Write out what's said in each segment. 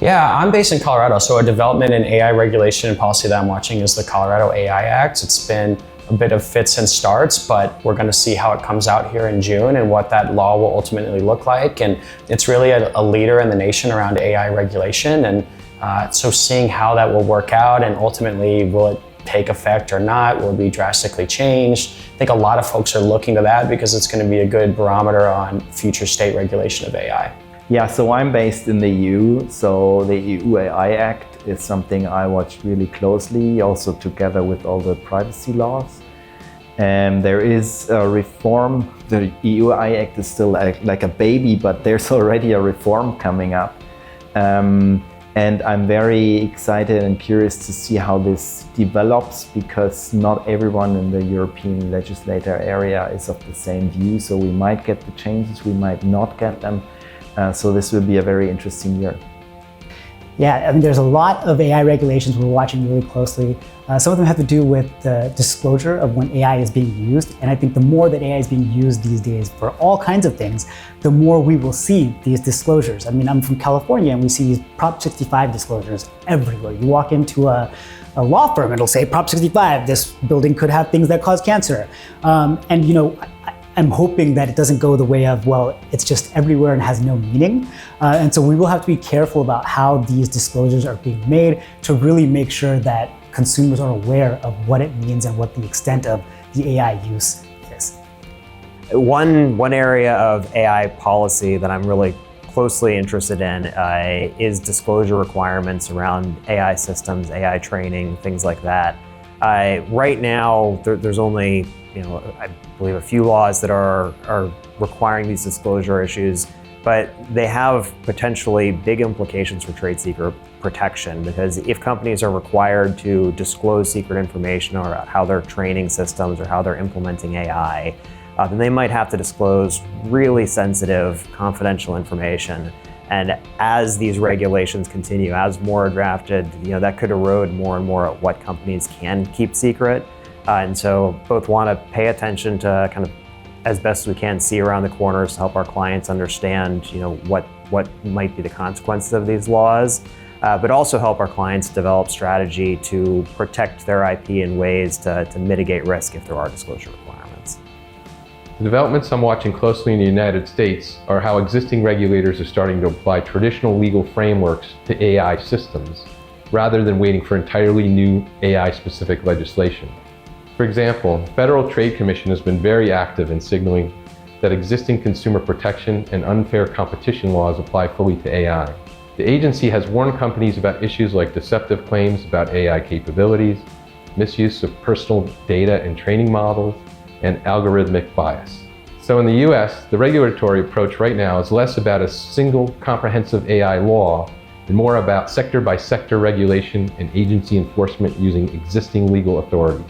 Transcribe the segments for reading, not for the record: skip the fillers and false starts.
Yeah, I'm based in Colorado, so a development in AI regulation and policy that I'm watching is the Colorado AI Act. It's been a bit of fits and starts, but we're going to see how it comes out here in June and what that law will ultimately look like. And it's really a leader in the nation around AI regulation. And so seeing how that will work out and ultimately will it take effect or not, will it be drastically changed? I think a lot of folks are looking to that because it's going to be a good barometer on future state regulation of AI. Yeah, so I'm based in the EU, so the EU AI Act is something I watch really closely, also together with all the privacy laws. And there is a reform. The EU AI Act is still like a baby, but there's already a reform coming up. And I'm very excited and curious to see how this develops, because not everyone in the European legislator area is of the same view. So we might get the changes, we might not get them. So this will be a very interesting year. Yeah, I mean, there's a lot of AI regulations we're watching really closely. Some of them have to do with the disclosure of when AI is being used. And I think the more that AI is being used these days for all kinds of things, the more we will see these disclosures. I mean, I'm from California and we see these Prop 65 disclosures everywhere. You walk into a law firm, it'll say Prop 65, this building could have things that cause cancer. And you know, I'm hoping that it doesn't go the way of, well, it's just everywhere and has no meaning. And so we will have to be careful about how these disclosures are being made to really make sure that consumers are aware of what it means and what the extent of the AI use is. One area of AI policy that I'm really closely interested in is disclosure requirements around AI systems, AI training, things like that. Right now, there's only, I believe a few laws that are requiring these disclosure issues, but they have potentially big implications for trade secret protection, because if companies are required to disclose secret information or how they're training systems or how they're implementing AI, then they might have to disclose really sensitive, confidential information. And as these regulations continue, as more are drafted, that could erode more and more at what companies can keep secret. And so both want to pay attention to kind of, as best we can, see around the corners to help our clients understand, what might be the consequences of these laws, but also help our clients develop strategy to protect their IP in ways to mitigate risk if there are disclosure requirements. The developments I'm watching closely in the United States are how existing regulators are starting to apply traditional legal frameworks to AI systems, rather than waiting for entirely new AI-specific legislation. For example, the Federal Trade Commission has been very active in signaling that existing consumer protection and unfair competition laws apply fully to AI. The agency has warned companies about issues like deceptive claims about AI capabilities, misuse of personal data and training models, and algorithmic bias. So in the US, the regulatory approach right now is less about a single comprehensive AI law and more about sector-by-sector regulation and agency enforcement using existing legal authorities.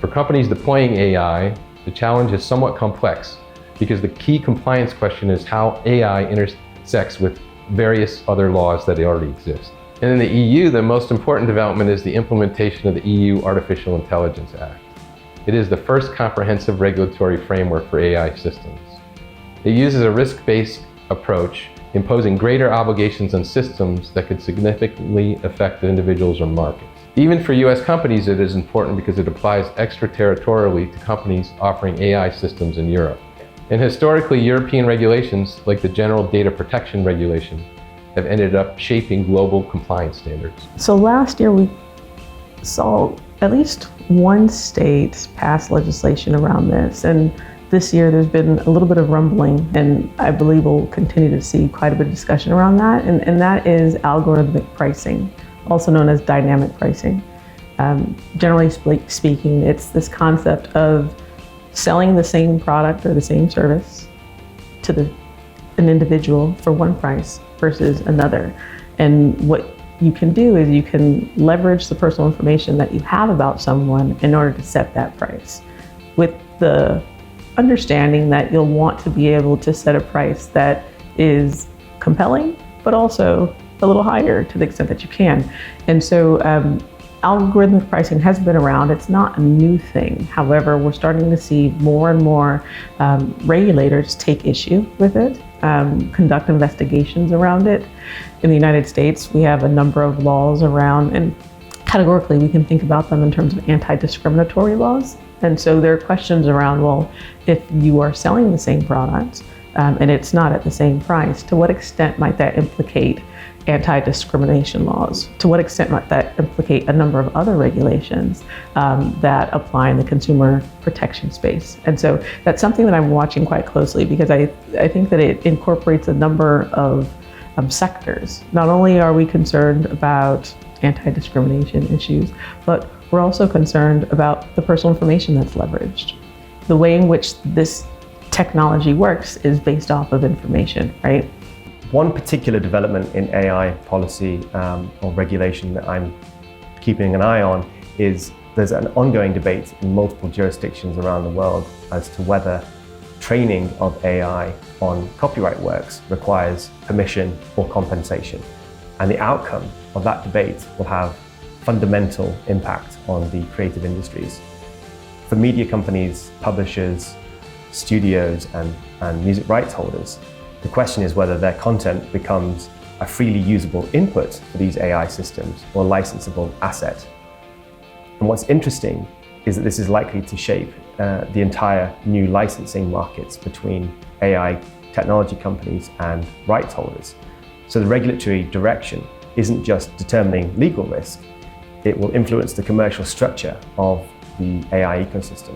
For companies deploying AI, the challenge is somewhat complex because the key compliance question is how AI intersects with various other laws that already exist. And in the EU, the most important development is the implementation of the EU Artificial Intelligence Act. It is the first comprehensive regulatory framework for AI systems. It uses a risk-based approach, imposing greater obligations on systems that could significantly affect individuals or markets. Even for US companies, it is important because it applies extraterritorially to companies offering AI systems in Europe. And historically, European regulations, like the General Data Protection Regulation, have ended up shaping global compliance standards. So last year we saw at least one state pass legislation around this, and this year there's been a little bit of rumbling, and I believe we'll continue to see quite a bit of discussion around that, and that is algorithmic pricing, also known as dynamic pricing. Generally speaking, it's this concept of selling the same product or the same service to an individual for one price versus another. And what you can do is you can leverage the personal information that you have about someone in order to set that price, with the understanding that you'll want to be able to set a price that is compelling, but also a little higher to the extent that you can. And so algorithmic pricing has been around. It's not a new thing. However, we're starting to see more and more regulators take issue with it conduct investigations around it. In the United States, we have a number of laws around, and categorically we can think about them in terms of anti-discriminatory laws. And so there are questions around, well, if you are selling the same product and it's not at the same price, to what extent might that implicate anti-discrimination laws? To what extent might that implicate a number of other regulations that apply in the consumer protection space? And so that's something that I'm watching quite closely, because I think that it incorporates a number of sectors. Not only are we concerned about anti-discrimination issues, but we're also concerned about the personal information that's leveraged. The way in which this technology works is based off of information, right? One particular development in AI policy or regulation that I'm keeping an eye on is there's an ongoing debate in multiple jurisdictions around the world as to whether training of AI on copyright works requires permission or compensation. And the outcome of that debate will have fundamental impact on the creative industries. For media companies, publishers, studios, and music rights holders, the question is whether their content becomes a freely usable input for these AI systems or a licensable asset. And what's interesting is that this is likely to shape the entire new licensing markets between AI technology companies and rights holders. So the regulatory direction isn't just determining legal risk, it will influence the commercial structure of the AI ecosystem.